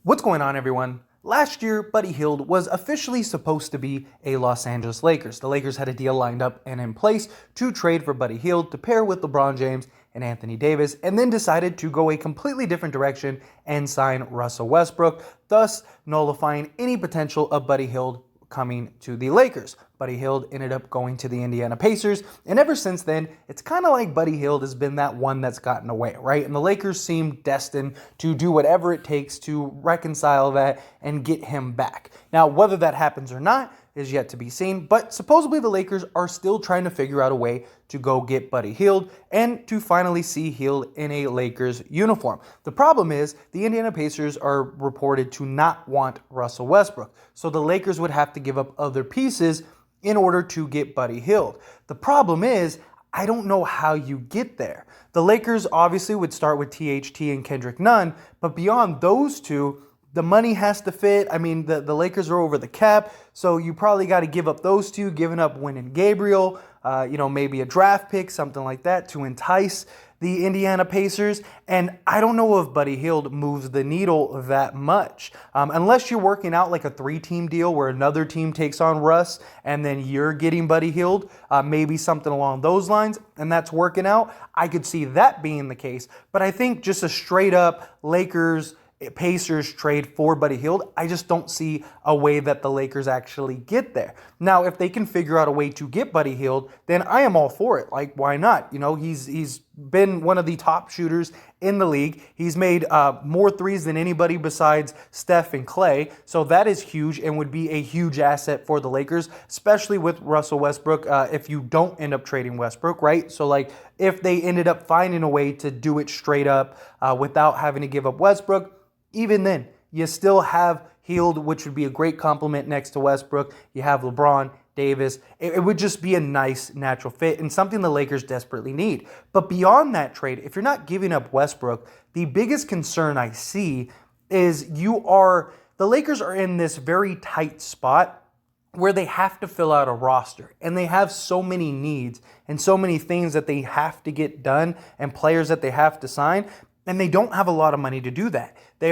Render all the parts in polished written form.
What's going on, everyone? Last year, Buddy Hield was officially supposed to be a Los Angeles Lakers. The Lakers had a deal lined up and in place to trade for Buddy Hield to pair with LeBron James and Anthony Davis, and then decided to go a completely different direction and sign Russell Westbrook, thus nullifying any potential of Buddy Hield coming to the Lakers. Buddy Hield ended up going to the Indiana Pacers, and ever since then, it's kind of like Buddy Hield has been that one that's gotten away, right? And the Lakers seem destined to do whatever it takes to reconcile that and get him back. Now, whether that happens or not is yet to be seen, but supposedly the Lakers are still trying to figure out a way to go get Buddy Hield and to finally see Hield in a Lakers uniform. The problem is the Indiana Pacers are reported to not want Russell Westbrook, so the Lakers would have to give up other pieces in order to get Buddy Hield. The problem is, I don't know how you get there. The Lakers obviously would start with THT and Kendrick Nunn, but beyond those two, the money has to fit. I mean, the Lakers are over the cap, so you probably got to give up those two, giving up Wynn and Gabriel, maybe a draft pick, something like that, to entice the Indiana Pacers. And I don't know if Buddy Hield moves the needle that much. Unless you're working out like a 3-team deal where another team takes on Russ and then you're getting Buddy Hield, maybe something along those lines, and that's working out. I could see that being the case. But I think just a straight up Lakers Pacers trade for Buddy Hield, I just don't see a way that the Lakers actually get there. Now, if they can figure out a way to get Buddy Hield, then I am all for it. Like, why not? You know, he's been one of the top shooters in the league. He's made more threes than anybody besides Steph and Clay. So that is huge and would be a huge asset for the Lakers, especially with Russell Westbrook if you don't end up trading Westbrook, right? So, like, if they ended up finding a way to do it straight up without having to give up Westbrook, even then, you still have Hield, which would be a great compliment next to Westbrook. You have LeBron, Davis. It would just be a nice natural fit and something the Lakers desperately need. But beyond that trade, if you're not giving up Westbrook, the biggest concern I see is the Lakers are in this very tight spot where they have to fill out a roster and they have so many needs and so many things that they have to get done and players that they have to sign. And they don't have a lot of money to do that. They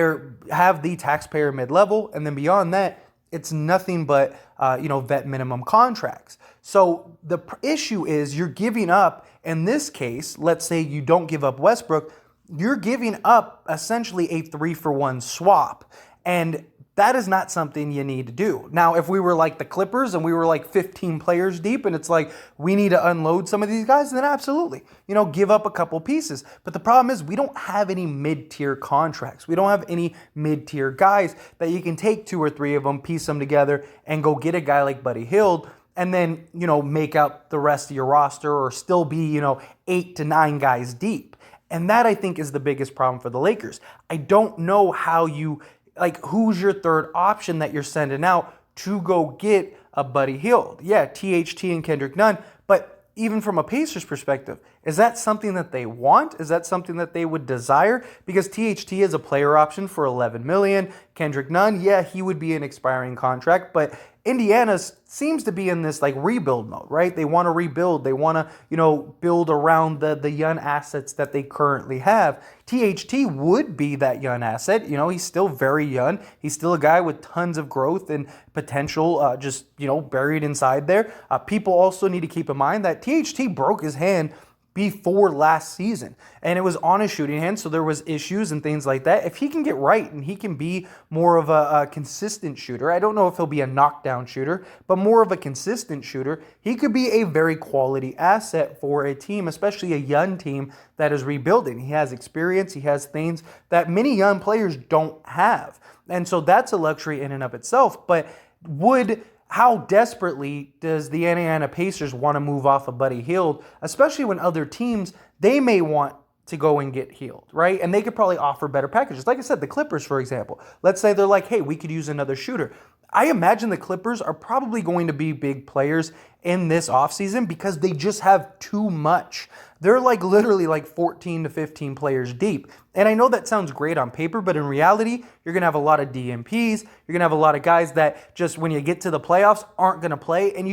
have the taxpayer mid-level, and then beyond that, it's nothing but vet minimum contracts. So the issue is you're giving up, in this case, let's say you don't give up Westbrook, you're giving up essentially a 3-for-1 swap. And that is not something you need to do. Now, if we were like the Clippers and we were like 15 players deep and it's like we need to unload some of these guys, then absolutely, give up a couple pieces. But the problem is we don't have any mid-tier contracts. We don't have any mid-tier guys that you can take 2 or 3 of them, piece them together, and go get a guy like Buddy Hield and then, make out the rest of your roster or still be, 8 to 9 guys deep. And that, I think, is the biggest problem for the Lakers. I don't know how who's your third option that you're sending out to go get a Buddy Hield? Yeah, THT and Kendrick Nunn, but even from a Pacers perspective, is that something that they want? Is that something that they would desire? Because THT is a player option for $11 million. Kendrick Nunn, yeah, he would be an expiring contract, but Indiana seems to be in this rebuild mode, right? They want to rebuild. They want to, build around the young assets that they currently have. THT would be that young asset. He's still very young. He's still a guy with tons of growth and potential buried inside there. People also need to keep in mind that THT broke his hand before last season, and it was on his shooting hand, so there was issues and things like that. If he can get right and he can be more of a consistent shooter, I don't know if he'll be a knockdown shooter, but more of a consistent shooter, he could be a very quality asset for a team, especially a young team that is rebuilding. He has experience, he has things that many young players don't have, and so that's a luxury in and of itself. But how desperately does the Indiana Pacers want to move off of Buddy Hield, especially when other teams, they may want to go and get Hield, right? And they could probably offer better packages. Like I said, the Clippers, for example. Let's say they're like, hey, we could use another shooter. I imagine the Clippers are probably going to be big players in this offseason because they just have too much. They're literally 14 to 15 players deep. And I know that sounds great on paper, but in reality, you're going to have a lot of DMPs. You're going to have a lot of guys that just when you get to the playoffs aren't going to play. And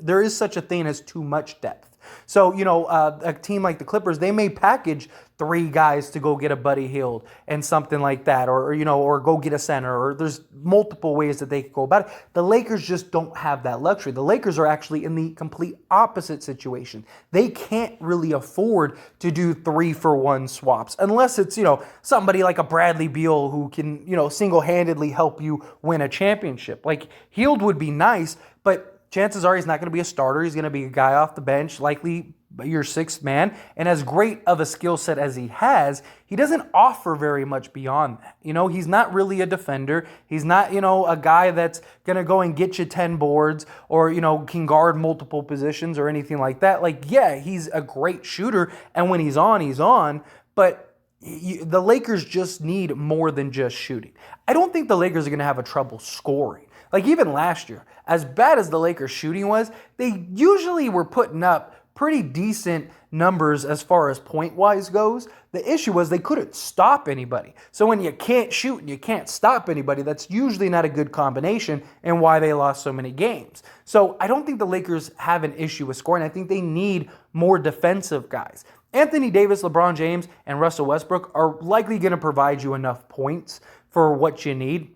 there is such a thing as too much depth. So, a team like the Clippers, they may package 3 guys to go get a Buddy Hield and something like that, or go get a center, or there's multiple ways that they could go about it. The Lakers just don't have that luxury. The Lakers are actually in the complete opposite situation. They can't really afford to do 3-for-1 swaps unless it's, somebody like a Bradley Beal who can, single-handedly help you win a championship. Like, Hield would be nice, but chances are he's not going to be a starter. He's going to be a guy off the bench, likely your 6th man. And as great of a skill set as he has, he doesn't offer very much beyond that. He's not really a defender. He's not, a guy that's going to go and get you 10 boards or, can guard multiple positions or anything like that. Like, yeah, he's a great shooter. And when he's on. But the Lakers just need more than just shooting. I don't think the Lakers are going to have a trouble scoring. Like, even last year, as bad as the Lakers shooting was, they usually were putting up pretty decent numbers as far as point-wise goes. The issue was they couldn't stop anybody. So when you can't shoot and you can't stop anybody, that's usually not a good combination, and why they lost so many games. So I don't think the Lakers have an issue with scoring. I think they need more defensive guys. Anthony Davis, LeBron James, and Russell Westbrook are likely going to provide you enough points for what you need.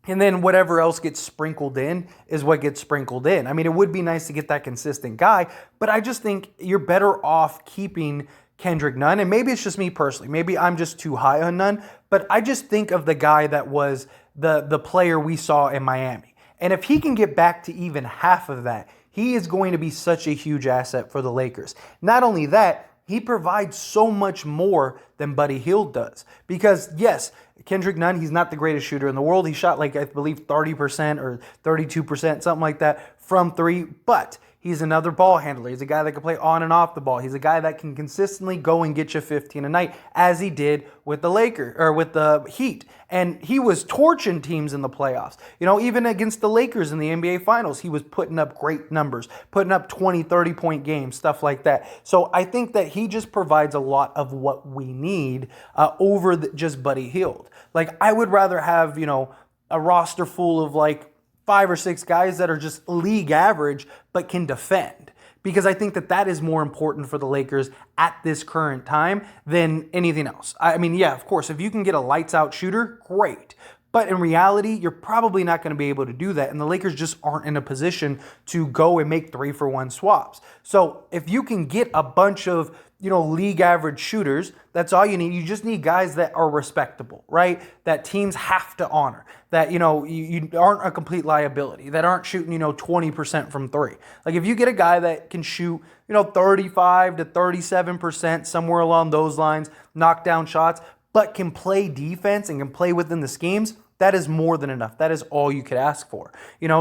And then whatever else gets sprinkled in is what gets sprinkled in. I mean, it would be nice to get that consistent guy, but I just think you're better off keeping Kendrick Nunn. And maybe it's just me personally. Maybe I'm just too high on Nunn, but I just think of the guy that was the player we saw in Miami. And if he can get back to even half of that, he is going to be such a huge asset for the Lakers. Not only that, he provides so much more than Buddy Hield does. Because, yes, Kendrick Nunn, he's not the greatest shooter in the world. He shot I believe 30% or 32%, something like that, from 3. But he's another ball handler. He's a guy that can play on and off the ball. He's a guy that can consistently go and get you 15 a night, as he did with the Lakers or with the Heat. And he was torching teams in the playoffs. Even against the Lakers in the NBA Finals, he was putting up great numbers, putting up 20, 30-point games, stuff like that. So I think that he just provides a lot of what we need over just Buddy Hield. Like, I would rather have, a roster full of 5 or 6 guys that are just league average but can defend. Because I think that is more important for the Lakers at this current time than anything else. I mean, yeah, of course, if you can get a lights-out shooter, great. But in reality, you're probably not going to be able to do that. And the Lakers just aren't in a position to go and make 3-for-1 swaps. So if you can get a bunch of league average shooters, that's all you need. You just need guys that are respectable, right? That teams have to honor. That, you aren't a complete liability. That aren't shooting, 20% from 3. Like, if you get a guy that can shoot, 35 to 37%, somewhere along those lines, knock down shots, but can play defense and can play within the schemes, that is more than enough. That is all you could ask for.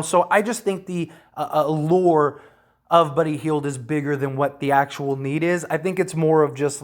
So I just think the allure of Buddy Hield is bigger than what the actual need is. I think it's more of just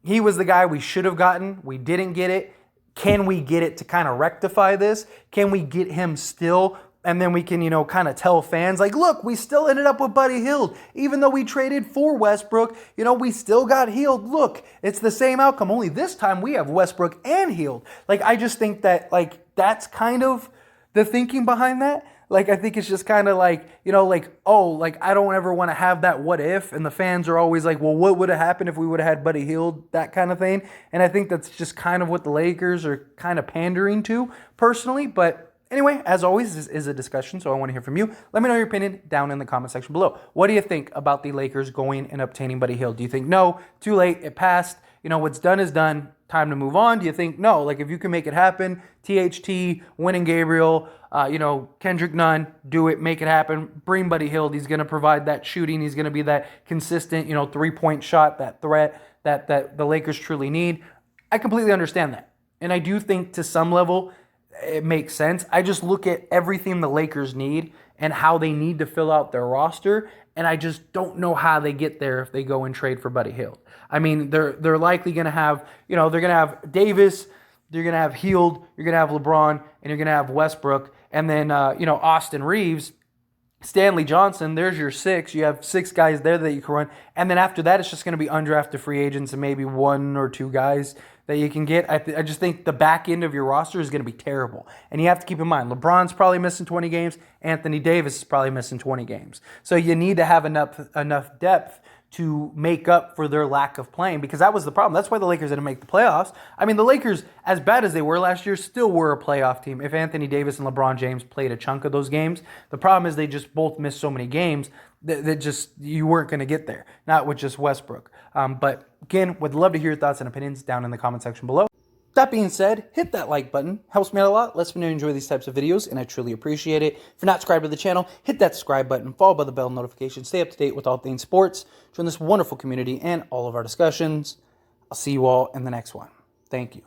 he was the guy we should have gotten. We didn't get it. Can we get it to kind of rectify this? Can we get him still? And then we can, kind of tell fans, look, we still ended up with Buddy Hield. Even though we traded for Westbrook, we still got Hield. Look, it's the same outcome. Only this time we have Westbrook and Hield. I just think that, that's kind of the thinking behind that. I think it's just kind of I don't ever want to have that what if. And the fans are always well, what would have happened if we would have had Buddy Hield? That kind of thing. And I think that's just kind of what the Lakers are kind of pandering to personally. But anyway, as always, this is a discussion, so I want to hear from you. Let me know your opinion down in the comment section below. What do you think about the Lakers going and obtaining Buddy Hield? Do you think, no, too late, it passed, what's done is done, time to move on? Do you think, no, if you can make it happen, THT, winning Gabriel, Kendrick Nunn, do it, make it happen, bring Buddy Hield, he's going to provide that shooting, he's going to be that consistent, 3-point shot, that threat that the Lakers truly need. I completely understand that. And I do think to some level it makes sense. I just look at everything the Lakers need and how they need to fill out their roster, and I just don't know how they get there if they go and trade for Buddy Hield. I mean, they're likely going to have, they're going to have Davis, you're going to have Hield, you're going to have LeBron, and you're going to have Westbrook, and then, Austin Reeves, Stanley Johnson, there's your 6. You have 6 guys there that you can run. And then after that, it's just going to be undrafted free agents and maybe 1 or 2 guys that you can get. I just think the back end of your roster is going to be terrible. And you have to keep in mind, LeBron's probably missing 20 games. Anthony Davis is probably missing 20 games. So you need to have enough depth to make up for their lack of playing, because that was the problem. That's why the Lakers didn't make the playoffs. I mean, the Lakers, as bad as they were last year, still were a playoff team if Anthony Davis and LeBron James played a chunk of those games. The problem is they just both missed so many games that just you weren't going to get there, not with just Westbrook. But again, would love to hear your thoughts and opinions down in the comment section below. That being said, hit that like button. Helps me out a lot. Lets me know you enjoy these types of videos, and I truly appreciate it. If you're not subscribed to the channel, hit that subscribe button, followed by the bell notification. Stay up to date with all things sports. Join this wonderful community and all of our discussions. I'll see you all in the next one. Thank you.